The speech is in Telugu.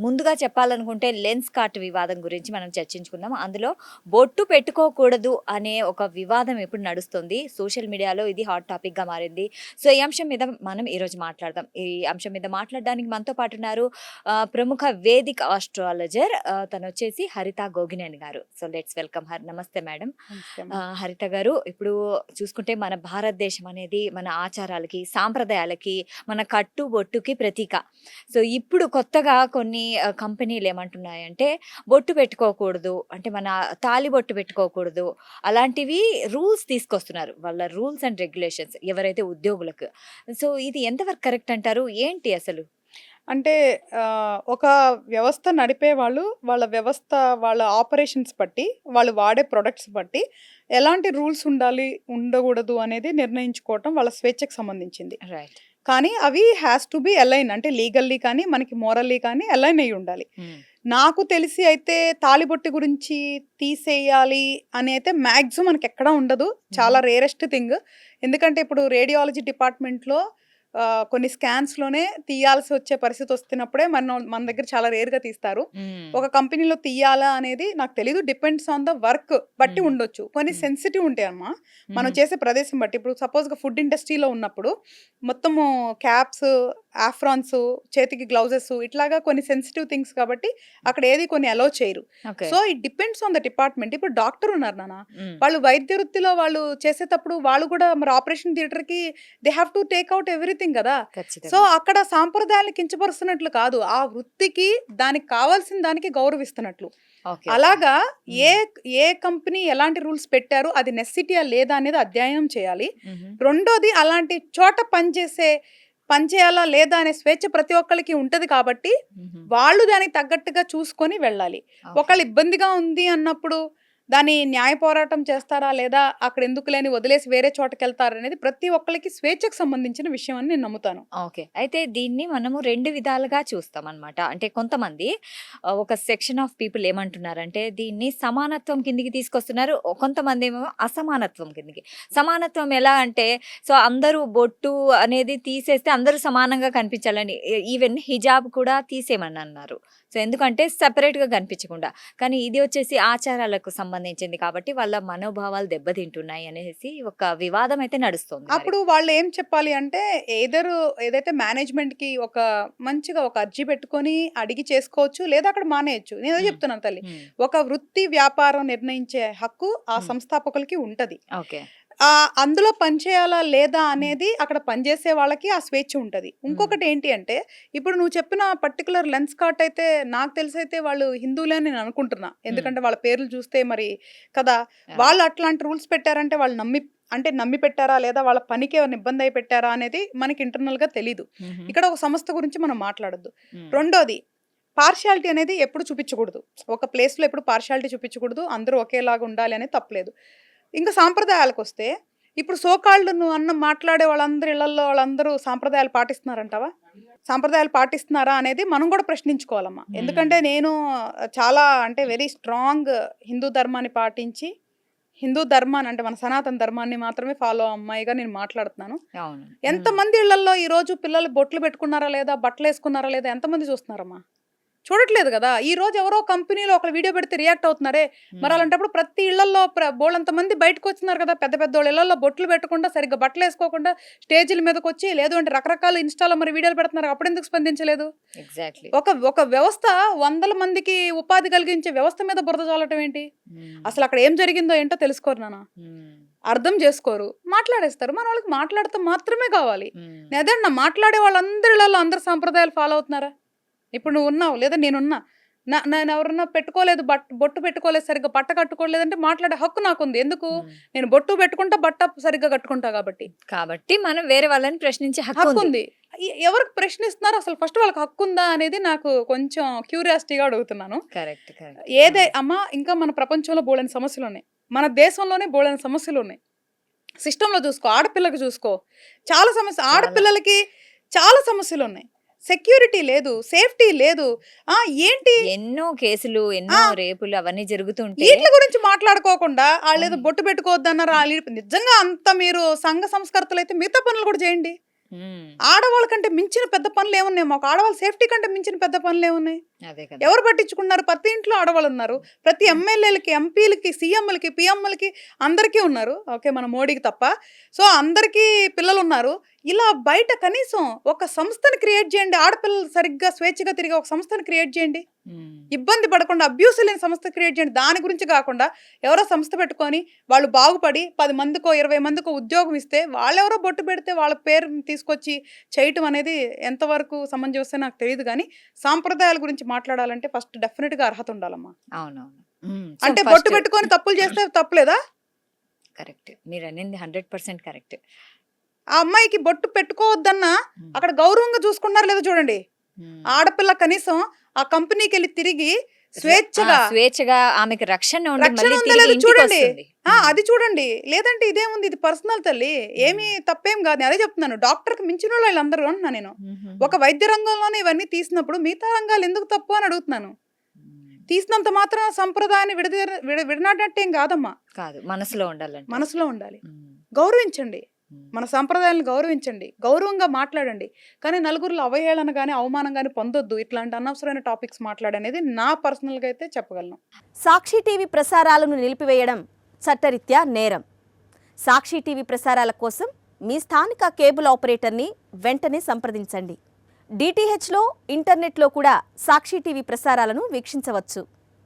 ముందుగా చెప్పాలనుకుంటే లెన్స్ కార్ట్ వివాదం గురించి మనం చర్చించుకుందాం. అందులో బొట్టు పెట్టుకోకూడదు అనే ఒక వివాదం ఇప్పుడు నడుస్తుంది. సోషల్ మీడియాలో ఇది హాట్ టాపిక్‌గా మారింది. సో, ఈ అంశం మీద మనం ఈరోజు మాట్లాడదాం. ఈ అంశం మీద మాట్లాడడానికి మనతో పాటు ఉన్నారు ప్రముఖ వేదిక్ ఆస్ట్రాలజర్ తనొచ్చేసి హరిత గోగినేని గారు. So, let's welcome her. నమస్తే మేడం. నమస్తే హరిత గారు, ఇప్పుడు చూసుకుంటే మన భారతదేశం అనేది మన ఆచారాలకి, సాంప్రదాయాలకి, మన కట్టు బొట్టుకి ప్రతీక. సో, ఇప్పుడు కొత్తగా కొన్ని కంపెనీలు ఏమంటున్నాయంటే బొట్టు పెట్టుకోకూడదు, అంటే మన తాళి బొట్టు పెట్టుకోకూడదు, అలాంటివి రూల్స్ తీసుకొస్తున్నారు. వాళ్ళ రూల్స్ అండ్ రెగ్యులేషన్స్ ఎవరైతే ఉద్యోగులకు. సో, ఇది ఎంతవరకు కరెక్ట్ అంటారు? ఏంటి అసలు? అంటే ఒక వ్యవస్థ నడిపే వాళ్ళు వాళ్ళ వ్యవస్థ వాళ్ళ ఆపరేషన్స్ బట్టి వాళ్ళు వాడే ప్రొడక్ట్స్ బట్టి ఎలాంటి రూల్స్ ఉండాలి ఉండకూడదు అనేది నిర్ణయించుకోవటం వాళ్ళ స్వేచ్ఛకు సంబంధించింది. రైట్. కానీ అవి హ్యాస్ టు బి అలైన్, అంటే లీగల్లీ కానీ మనకి మోరల్లీ కానీ అలైన్ అయి ఉండాలి. నాకు తెలిసి అయితే తాళిబొట్టు గురించి తీసేయాలి అని అయితే మ్యాక్సిమం మనకి ఎక్కడా ఉండదు. చాలా రేరెస్ట్ థింగ్. ఎందుకంటే ఇప్పుడు రేడియాలజీ డిపార్ట్మెంట్లో కొన్ని స్కాన్స్లోనే తీయాల్సి వచ్చే పరిస్థితి వస్తున్నప్పుడే మన దగ్గర చాలా రేర్గా తీస్తారు. ఒక కంపెనీలో తీయాలా అనేది నాకు తెలీదు. డిపెండ్స్ ఆన్ ద వర్క్ బట్టి ఉండొచ్చు. కొన్ని సెన్సిటివ్ ఉంటాయి అమ్మా మనం చేసే ప్రదేశం బట్టి. ఇప్పుడు సపోజ్గా ఫుడ్ ఇండస్ట్రీలో ఉన్నప్పుడు మొత్తము క్యాప్స్, ఆఫ్రాన్స్, చేతికి గ్లౌజెస్, ఇట్లాగా కొన్ని సెన్సిటివ్ థింగ్స్ కాబట్టి అక్కడ ఏది కొన్ని అలౌ చేయరు. So it depends on the department. ఇప్పుడు డాక్టర్ ఉన్నారు నాన్న, వాళ్ళు వైద్య వృత్తిలో వాళ్ళు చేసేటప్పుడు వాళ్ళు కూడా మరి ఆపరేషన్ థియేటర్కి they have to take out everything కదా. సో అక్కడ సాంప్రదాయాన్ని కించపరుస్తున్నట్లు కాదు, ఆ వృత్తికి దానికి కావాల్సిన దానికి గౌరవిస్తున్నట్లు. అలాగా ఏ కంపెనీ ఎలాంటి రూల్స్ పెట్టారు, అది నెసెసిటీయా లేదా అనేది అధ్యయనం చేయాలి. రెండోది, అలాంటి చోట పనిచేయాలా లేదా అనే స్వేచ్ఛ ప్రతి ఒక్కరికి ఉంటది కాబట్టి వాళ్ళు దానికి తగ్గట్టుగా చూసుకొని వెళ్ళాలి. ఒకళ్ళు ఇబ్బందిగా ఉంది అన్నప్పుడు దాని న్యాయ పోరాటం చేస్తారా లేదా అక్కడ ఎందుకు లేని వదిలేసి వేరే చోటకి వెళ్తారా అనేది ప్రతి ఒక్కరికి స్వేచ్ఛకు సంబంధించిన విషయం అని నేను నమ్ముతాను. ఓకే. అయితే దీన్ని మనము 2 విధాలుగా చూస్తాం అన్నమాట. అంటే కొంతమంది ఒక సెక్షన్ ఆఫ్ పీపుల్ ఏమంటున్నారంటే దీన్ని సమానత్వం కిందికి తీసుకొస్తున్నారు. కొంతమంది ఏమో అసమానత్వం కిందికి. సమానత్వం ఎలా అంటే, సో అందరూ బొట్టు అనేది తీసేస్తే అందరూ సమానంగా కనిపించాలని, ఈవెన్ హిజాబ్ కూడా తీసేయమని అన్నారు. సో ఎందుకంటే సెపరేట్‌గా కనిపించకుండా. కానీ ఇది వచ్చేసి ఆచారాలకు సంబంధించింది కాబట్టి వాళ్ళ మనోభావాలు దెబ్బతింటున్నాయి అనేసి ఒక వివాదం అయితే నడుస్తుంది. అప్పుడు వాళ్ళు ఏం చెప్పాలి అంటే, ఏదైతే మేనేజ్మెంట్‌కి ఒక మంచిగా ఒక అర్జీ పెట్టుకొని అడిగి చేసుకోవచ్చు, లేదా అక్కడ మానేయొచ్చు. నేను చెప్తున్నాను తల్లి, ఒక వృత్తి వ్యాపారం నిర్ణయించే హక్కు ఆ సంస్థాపకులకి ఉంటది. ఓకే. అందులో పనిచేయాలా లేదా అనేది అక్కడ పనిచేసే వాళ్ళకి ఆ స్వేచ్ఛ ఉంటది. ఇంకొకటి ఏంటి అంటే, ఇప్పుడు నువ్వు చెప్పిన పర్టికులర్ లెన్స్ కార్ట్ అయితే నాకు తెలిసైతే వాళ్ళు హిందువులే అని నేను అనుకుంటున్నా. ఎందుకంటే వాళ్ళ పేర్లు చూస్తే మరి కదా, వాళ్ళు అట్లాంటి రూల్స్ పెట్టారంటే వాళ్ళు నమ్మి పెట్టారా లేదా వాళ్ళ పనికి ఏమైనా ఇబ్బంది అయి పెట్టారా అనేది మనకి ఇంటర్నల్ గా తెలీదు. ఇక్కడ ఒక సంస్థ గురించి మనం మాట్లాడొద్దు. రెండోది, పార్షియాలిటీ అనేది ఎప్పుడు చూపించకూడదు. ఒక ప్లేస్ లో ఎప్పుడు పార్షియాలిటీ చూపించకూడదు. అందరూ ఒకేలాగా ఉండాలి అనేది తప్పలేదు. ఇంకా సాంప్రదాయాలకు వస్తే, ఇప్పుడు సోకాళ్ళు నువ్వు మాట్లాడే వాళ్ళందరూ ఇళ్లలో వాళ్ళందరూ సాంప్రదాయాలు పాటిస్తున్నారంటావా? సాంప్రదాయాలు పాటిస్తున్నారా అనేది మనం కూడా ప్రశ్నించుకోవాలమ్మా. ఎందుకంటే నేను చాలా అంటే వెరీ స్ట్రాంగ్ హిందూ ధర్మాన్ని పాటించి, హిందూ ధర్మాన్ని అంటే మన సనాతన ధర్మాన్ని మాత్రమే ఫాలో అమ్మాయిగా నేను మాట్లాడుతున్నాను. ఎంతమంది ఇళ్లలో ఈ రోజు పిల్లలు బొట్లు పెట్టుకున్నారా లేదా, బట్టలు వేసుకున్నారా లేదా ఎంతమంది చూస్తున్నారమ్మా? చూడట్లేదు కదా. ఈ రోజు ఎవరో కంపెనీలో ఒక వీడియో పెడితే రియాక్ట్ అవుతున్నారే, మరి అలాంటప్పుడు ప్రతి ఇళ్లలో బోళ్ళంత మంది బయటకు వచ్చినారు కదా. పెద్ద పెద్ద వాళ్ళ ఇళ్లలో బొట్లు పెట్టకుండా, సరిగ్గా బట్టలు వేసుకోకుండా స్టేజీల మీదకి వచ్చి, లేదు అంటే రకరకాల ఇన్స్టాలో మరి వీడియోలు పెడుతున్నారు. అప్పుడు ఎందుకు స్పందించలేదు? ఎగ్జాక్ట్లీ. ఒక వ్యవస్థ 100 మందికి ఉపాధి కలిగించే వ్యవస్థ మీద బురద చల్లటం ఏంటి? అసలు అక్కడ ఏం జరిగిందో ఏంటో తెలుసుకోరు నాన్న, అర్థం చేసుకోరు, మాట్లాడేస్తారు. మన వాళ్ళకి మాట్లాడటం మాత్రమే కావాలి. నేదన్నా మాట్లాడే వాళ్ళందరిలో అందరు సాంప్రదాయాలు ఫాలో అవుతున్నారా? ఇప్పుడు నువ్వు ఉన్నావు లేదా నేనున్నా, నేను ఎవరన్నా పెట్టుకోలేదు, బొట్టు పెట్టుకోలేదు, సరిగ్గా బట్ట కట్టుకోలేదంటే మాట్లాడే హక్కు నాకుంది. ఎందుకు? నేను బొట్టు పెట్టుకుంటా, బట్ట సరిగ్గా కట్టుకుంటా కాబట్టి మనం వేరే వాళ్ళని ప్రశ్నించే హక్కు ఉంది. ఎవరికి ప్రశ్నిస్తున్నారు అసలు? ఫస్ట్ వాళ్ళకి హక్కు ఉందా అనేది నాకు కొంచెం క్యూరియాసిటీగా అడుగుతున్నాను. అమ్మా, ఇంకా మన ప్రపంచంలో బోలెని సమస్యలు ఉన్నాయి, మన దేశంలోనే బోలెని సమస్యలు ఉన్నాయి. సిస్టంలో చూసుకో, ఆడపిల్లకి చూసుకో, చాలా సమస్య. ఆడపిల్లలకి చాలా సమస్యలు ఉన్నాయి. సెక్యూరిటీ లేదు, సేఫ్టీ లేదు. ఏంటి ఎన్నో కేసులు, ఎన్నో రేపులు అవన్నీ జరుగుతుంటే వీటి గురించి మాట్లాడుకోకుండా వాళ్ళు ఏదో బొట్టు పెట్టుకోవద్దన్నారు. నిజంగా అంత మీరు సంఘ సంస్కర్తలు అయితే మిగతా పనులు కూడా చేయండి. హ్మ్. ఆడవాళ్ళ కంటే మించిన పెద్ద పనులు ఏమున్నాయి? మాకు ఆడవాళ్ళ సేఫ్టీ కంటే మించిన పెద్ద పనులు ఏమున్నాయి? అదే కదా! ఎవరు పట్టించుకున్నారు? ప్రతి ఇంట్లో ఆడవాళ్ళు ఉన్నారు. ప్రతి ఎమ్మెల్యేలకి, ఎంపీలకి, సీఎంలకి, పీఎంలకి అందరికీ ఉన్నారు. ఓకే. మన మోడీకి తప్ప. సో, అందరికీ పిల్లలున్నారు. ఇలా బయట కనీసం ఒక సంస్థని క్రియేట్ చేయండి. ఆడపిల్లలు సరిగ్గా స్వేచ్ఛగా తిరిగే ఒక సంస్థని క్రియేట్ చేయండి. హ్మ్. ఇబ్బంది పడకుండా అబ్యూస్ లేని సంస్థ క్రియేట్ చేయండి. దాని గురించి కాకుండా ఎవరో సంస్థ పెట్టుకొని వాళ్ళు బాగుపడి 10 మందికో, 20 మందికో ఉద్యోగం ఇస్తే వాళ్ళెవరో బొట్టు పెడితే వాళ్ళ పేరు తీసుకొచ్చి చేయటం అనేది ఎంతవరకు సమంజసమో నాకు తెలీదు గానీ, సాంప్రదాయాల గురించి మాట్లాడాలంటే ఫస్ట్ డెఫినిట్‌గా అర్హత ఉండాలమ్మా. అవునవును. హ్మ్. సో, అంటే ఫస్ట్ బొట్టు పెట్టుకొని తప్పులు చేస్తే తప్పులేదా? కరెక్ట్. మీరనింది 100% కరెక్ట్. ఆ అమ్మాయికి బొట్టు పెట్టుకోవద్దన్నా హ్మ్. అక్కడ గౌరవంగా చూసుకున్నారో లేదో చూడండి. హ్మ్. ఆడపిల్ల కనీసం ఆ కంపెనీకెళ్ళి తిరిగి ఆ! స్వేచ్ఛగా స్వేచ్ఛగా ఆమెకి రక్షణ ఉండి రక్షణ మళ్ళీ ఉందో తిరిగి లేదో చూడండి. ఇంటికొస్తుంది. హ్మ్. అది చూడండి. లేదంటే ఇదేముంది, ఇది పర్సనల్ తల్లి. ఏమీ హ్మ్. తప్పేం గాదు. నేను అదే చెప్తున్నాను. డాక్టర్‌కి మించినోళ్ళు ఈళ్ళందరూ అంటున్నా నేను. హుహుహు. ఒక వైద్య రంగంలోనే ఇవన్నీ తీసినప్పుడు మిగతా రంగాలు ఎందుకు తప్పు అని అడుగుతున్నాను. హ్మ్. తీసినంత మాత్రాన సంప్రదాయాన్ని విడనాడినట్టేం గాదమ్మా. కాదు. మనసులో ఉండాలంటారు. మనసులో ఉండాలి. హ్మ్. గౌరవించండి. హ్మ్. మన సంప్రదాయాలను గౌరవించండి. గౌరవంగా మాట్లాడండి. కానీ నలుగురిలో అవహేళన గాని, అవమానం గాని పొందొద్దు. ఇట్లాంటి అనవసరమైన టాపిక్స్ మాట్లాడనేది నా పర్సనల్‌గా అయితే చెప్పగలను. సాక్షి టీవీ ప్రసారాలను నిలిపివేయడం చట్టరీత్యా నేరం. సాక్షి టీవీ ప్రసారాల కోసం మీ స్థానిక కేబుల్ ఆపరేటర్ని వెంటనే సంప్రదించండి. డిటిహెచ్లో, ఇంటర్నెట్లో కూడా సాక్షి టీవీ ప్రసారాలను వీక్షించవచ్చు.